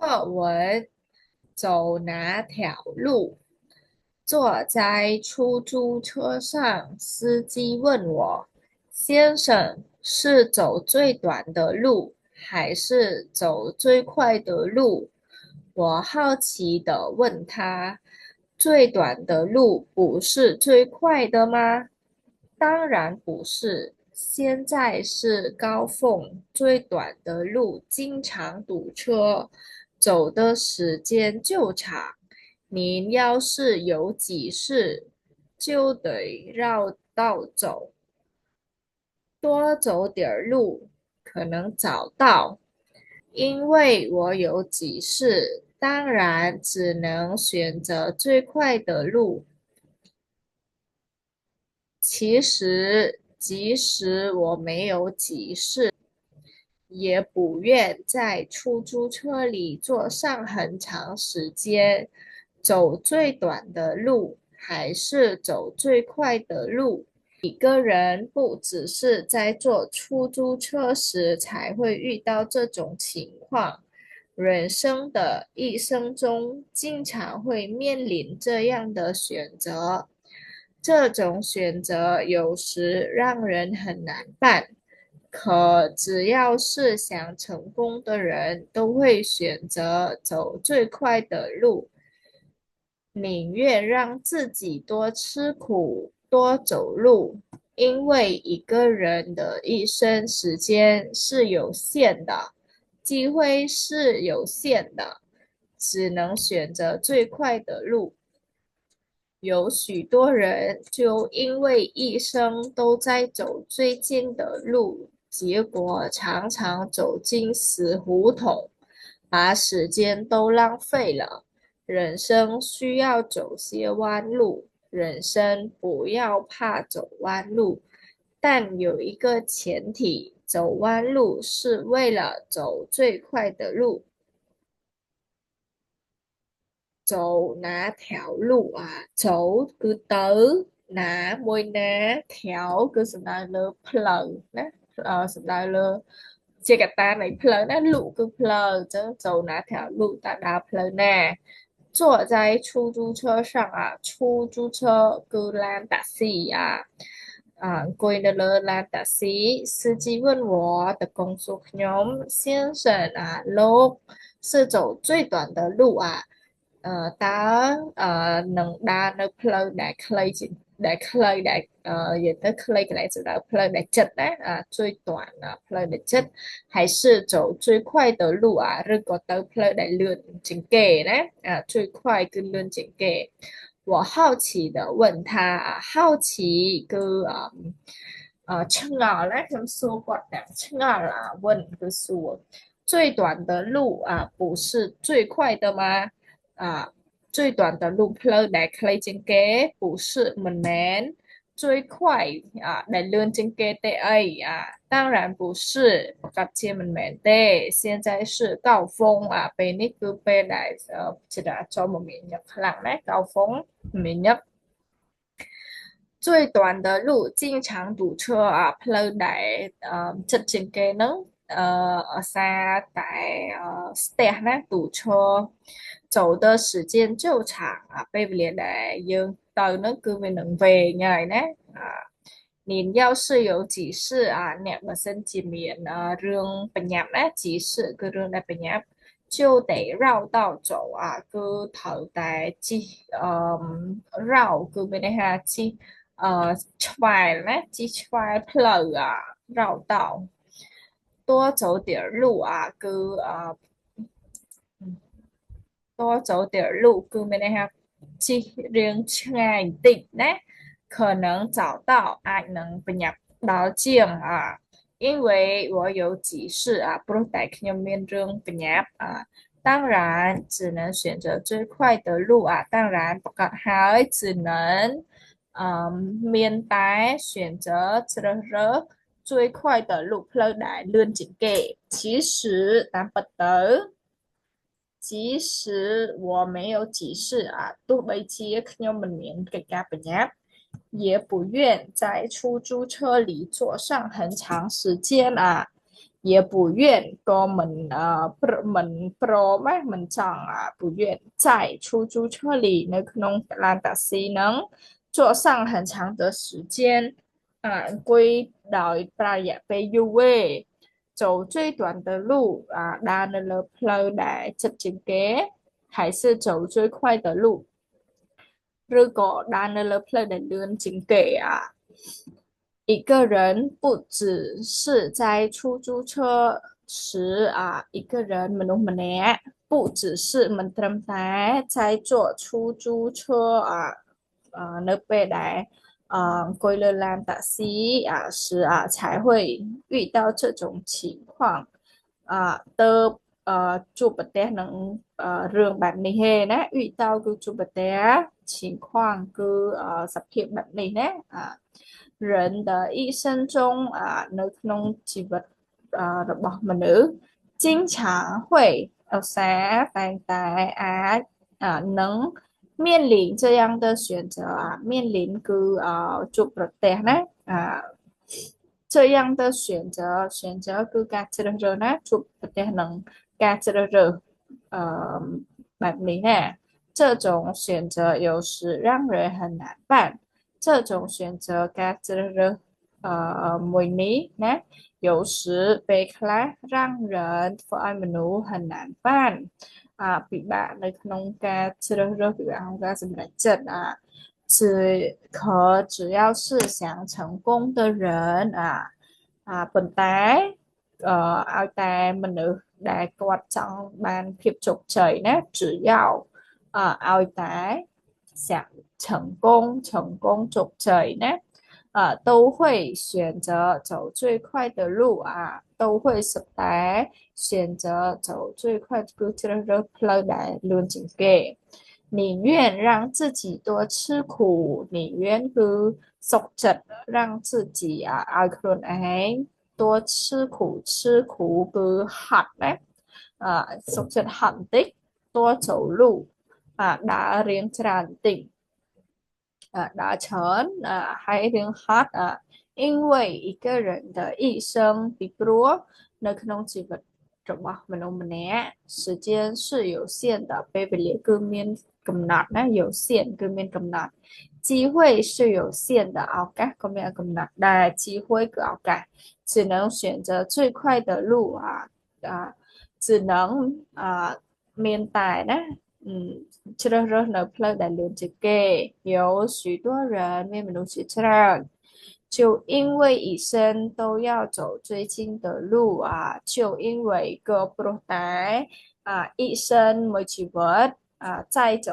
课文走哪条路？坐在出租车上，司机问我：“先生，是走最短的路，还是走最快的路？”我好奇地问他：“最短的路不是最快的吗？”当然不是，现在是高峰，最短的路经常堵车，走的时间就长。您要是有急事，就得绕道走，多走点儿路，可能早到。因为我有急事，当然只能选择最快的路。其实，即使我没有急事，也不愿在出租车里坐上很长时间，走最短的路，还是走最快的路。一个人不只是在坐出租车时才会遇到这种情况，人生的一生中经常会面临这样的选择。这种选择有时让人很难办，可只要是想成功的人，都会选择走最快的路，宁愿让自己多吃苦、多走路，因为一个人的一生时间是有限的，机会是有限的，只能选择最快的路。有许多人就因为一生都在走最近的路，结果常常走进死胡同，把时间都浪费了。人生需要走些弯路，人生不要怕走弯路，但有一个前提，走弯路是为了走最快的路。走哪條路à? Chỗ cứ tới nã môi ná theo cứ sầm đai lơ plờ ná sầm đai lơ chia cà ta này plờ ná lụ cứ plờ chứ走哪條路大大 plờ nè 坐在出租车上啊，出租车cứ Lan taxi ngồi lên Lan taxi 司机问我的工作 nhóm 先生啊，lô 是走最短的路啊。ta nâng đa nơi plơ đại clay đại clay đại也在 clay 个来知道 plơ đại chất đấy 最短plơ đại chất 还是走最快的路如果到 plơ đại lươn chính kề đấy 最快跟lươn chính kề 我好奇的问他好奇个青奥来跟说过的青奥问个说最短的路不是最快的吗？最短的路 plơ đại clay trên kế 不是 mình nén 最快đại lươn trên kế tê ấy当然不是 gặp chia mình mến tê 现在是高峰bên này cứ bên đại chỉ đã cho một miệng nhập lặng đấy 高峰 miệng nhập 最短的路经常堵车plơ đại chật trên kế nó ở xa tại station 堵车走的时间就长被连来យើងទៅនឹងគឺវានឹងវែងហើយណា您要是有急事អ្នកបើសិនជាមានរឿងបញ្ញាប់ណា急事គឺរឿងដែលបញ្ញាប់就得绕道走គឺត្រូវតែជិះ绕គឺមានន័យថាជិះឆ្វែលណាជិះឆ្វែលផ្លូវ绕道多走点路គឺ多走点路គឺមានន័យថាជិះរៀងឆ្ងាយបន្តិចណា可能找到អាចនឹងប្រញាប់ដល់ជាង因为我有急事ព្រោះតែខ្ញុំមានរឿងប្រញាប់当然只能选择最快的路当然ប្រកាសហើយ只能មានតែ选择ជ្រើសរើស最快的路ផ្លូវដែលលឿនជាងគេ其实តាមពិតទៅ即使我没有急事ទោះបីជាខ្ញុំមិនមានកិច្ចការប្រញាប់也不愿在出租车里坐上很长时间也不愿ก็mình pro á mình chọn不愿在出租车里ในក្នុងកន្លែងតាក់ស៊ីនឹង坐上很长的时间អង្គុយដោយប្ររយៈពេលយូរទេ走最短的路ដើរនៅលើផ្លូវដែលជិតជាងគេ还是走最快的路ឬក៏ដើរនៅលើផ្លូវដែលលឿនជាងគេ一个人不只是在出租车时一个人មនុស្សម្នាក់不只是មិនត្រឹមតែ在坐出租车នៅពេលដែលអង្គុយលើឡានតាក់ស៊ី时才会遇到这种情况ទើបជួបប្រទះនឹងរឿងបែបនេះទេណា遇到គឺជួបប្រទះ情况គឺសភាពបែបនេះណា人的一生中នៅក្នុងជីវិតរបស់មនុស្ស经常会តែងតែអាចនឹង面临这样的选择面临គឺជួបប្រទះណា这样的选择គឺការជ្រើសរើសណាជួបប្រទះនឹងការជ្រើសរើសបែបនេះណា这种选择有时让人很难办这种选择ការជ្រើសរើសមួយនេះណា有时ពេលខ្លះ让人ធ្វើឲ្យមនុស្ស很难办ពិបាកនៅក្នុងការជ្រើសរើសពិបាកក្នុងការសម្រេចចិត្ត只要是想成功的人ប៉ុន្តែឲ្យតែមនុស្សដែលគាត់ចង់បានភាពជោគជ័យណា只要ឲ្យតែ想成功ជោគជ័យណា都会选择走最快的路都会是តែ选择走最快គឺជ្រើសរើសផ្លូវដែលលឿនជាងគេ宁愿让自己多吃苦宁愿គឺសុខចិត្ត让自己ឲ្យខ្លួនឯង多吃苦吃苦គឺហាត់ណាសុខចិត្តហាត់បន្តិច多走路ដើររៀងច្រើនបន្តិចដើរច្រើនហើយរៀងហាត់因为一个人的一生ពីព្រោះនៅក្នុងជីវិតរបស់មនុស្សម្នាក់时间是有限的ពេលវេលាគឺមានកំណត់ណា有限គឺមានកំណត់机会是有限的ឱកាសក៏មានកំណត់ដែរ机会គឺឱកាស只能选择最快的路只能មានតែណាជ្រើសរើសនៅផ្លូវដែលលឿនជាងគេ有许多人មានមនុស្សជាច្រើន就因为一生都要走最近的路就因为个ព្រោះតែ一生មួយជីវិត在走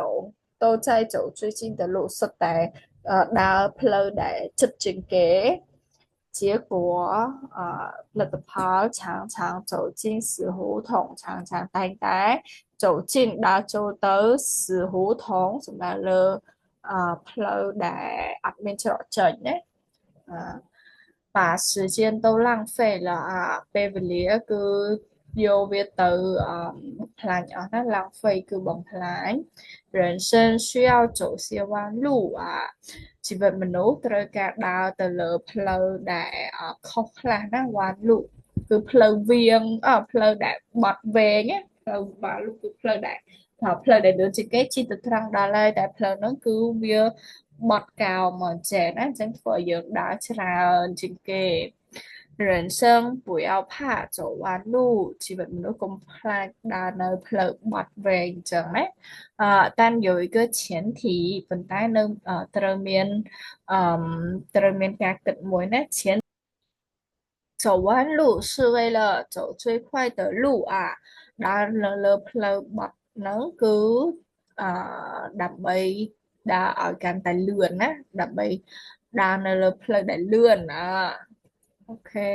都在走最近的路សុទ្ធតែដើរផ្លូវដែលជិតជាងគេ结果ផលិតផល常常走进死胡同常常តែងតែ走进ដើរចូលទៅ死胡同សំដៅលើផ្លូវដែលអត់មានច្រកចេញណា把时间都浪费了ពេលវេលាគឺយកវាទៅផ្លាញអស់ណា浪费គឺបំផ្លាញ人生需要走些弯路ជីវិតមនុស្សត្រូវការដើរទៅលើផ្លូវដែលខុសខ្លះណាវ៉ាន់លូគឺផ្លូវវាងផ្លូវដែលបត់វែងណាផ្លូវវ៉ាន់លូគឺផ្លូវដែលផ្លូវដែលលឿនជាងគេជិះទៅត្រង់ដល់ហើយតែផ្លូវហ្នឹងគឺវាបត់កោមកចេះណាអញ្ចឹងធ្វើឲ្យយើងដើរច្រើនជាងគេ人生不要怕走弯路ជីវិតមនុស្សកុំខ្លាចដើរនៅផ្លូវបត់វែងអញ្ចឹងណា但有一个前提ប៉ុន្តែនៅត្រូវមានការគិតមួយណា走弯路是为了走最快的路ដើរលើផ្លូវបត់ហ្នឹងគឺដើម្បីដើរឲ្យកាន់តែលឿនណាដើម្បីដើរនៅលើផ្លូវដែលលឿនអូខេ